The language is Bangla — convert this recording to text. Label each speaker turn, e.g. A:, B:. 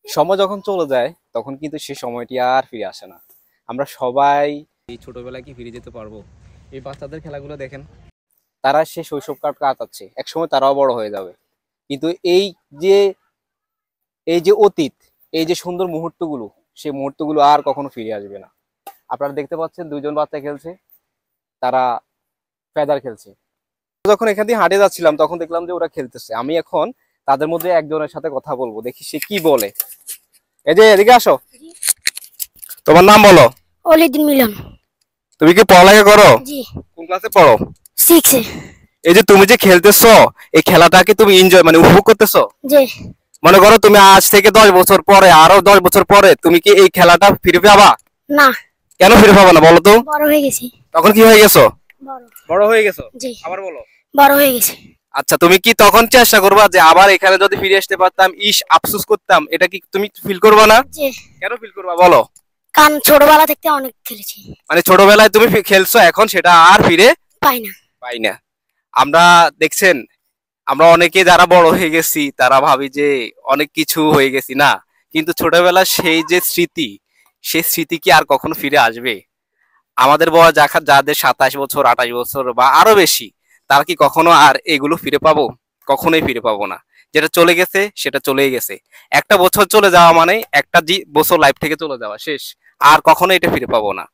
A: সময় যখন চলে যায় তখন কিন্তু সেই সময়টি আর ফিরে আসে না। আমরা সবাই এই ছোটবেলায় কি ফিরে যেতে পারবো? এই বাচ্চাদের খেলাগুলো দেখেন, তারা সে শৈশবকাল কাটাচ্ছে, একসময় তারাও বড় হয়ে যাবে। কিন্তু যে এই যে অতীত, এই যে সুন্দর মুহূর্তগুলো, সেই মুহূর্তগুলো আর কখনো ফিরে আসবে না। আপনারা দেখতে পাচ্ছেন দুইজন বাচ্চা খেলছে, তারা ফেদার খেলছে। যখন এখান দিয়ে হাঁটে যাচ্ছিলাম তখন দেখলাম যে ওরা খেলতেছে। আমি এখন তাদের মধ্যে একজনের সাথে কথা বলবো, দেখি সে কি বলে। এই যে এদিকে আসো, তোমার নাম বলো।
B: অলিদিন মিলন।
A: তুমি কি পড়ালেখা করো?
B: জি।
A: কোন ক্লাসে পড়ো?
B: 6 এ।
A: এই যে তুমি যে খেলতেছো, এই খেলাটাকে তুমি এনজয় মানে উপভোগ করতেছো?
B: জি।
A: মনে করো তুমি আজ থেকে 10 বছর পরে, আরো 10 বছর পরে তুমি কি এই খেলাটা ফিরে পাবা?
B: না।
A: কেন ফিরে পাবা না বলো তো?
B: বড় হয়ে গেছি।
A: তখন কি হয়ে গেছো?
B: বড়।
A: বড় হয়ে গেছো?
B: জি।
A: আবার বলো।
B: বড় হয়ে গেছি।
A: আচ্ছা, তুমি কি তখন চেষ্টা করবা যে আবার এখানে যদি ফিরে আসতে পারতাম, ইস আফসোস করতাম, এটা কি তুমি ফিল করবা না?
B: জি।
A: কেন ফিল করবা বলো?
B: কারণ ছোটবেলা থেকে অনেক খেলেছি।
A: মানে ছোটবেলায় তুমি খেলছো, এখন সেটা আর ফিরে
B: পাই না।
A: পাই না। আমরা দেখছেন, আমরা অনেকে যারা বড় হয়ে গেছি তারা ভাবি যে অনেক কিছু হয়ে গেছি না, কিন্তু ছোটবেলার সেই যে স্মৃতি, সেই স্মৃতি কি আর কখনো ফিরে আসবে? আমাদের বয়স যাদের 27 বছর, 28 বছর বা আরো বেশি, তারা কি কখনো আর এগুলো ফিরে পাবো? কখনোই ফিরে পাবো না। যেটা চলে গেছে সেটা চলেই গেছে। একটা বছর চলে যাওয়া মানে একটা বছর লাইফ থেকে চলে যাওয়া শেষ। আর কখনো এটা ফিরে পাবো না।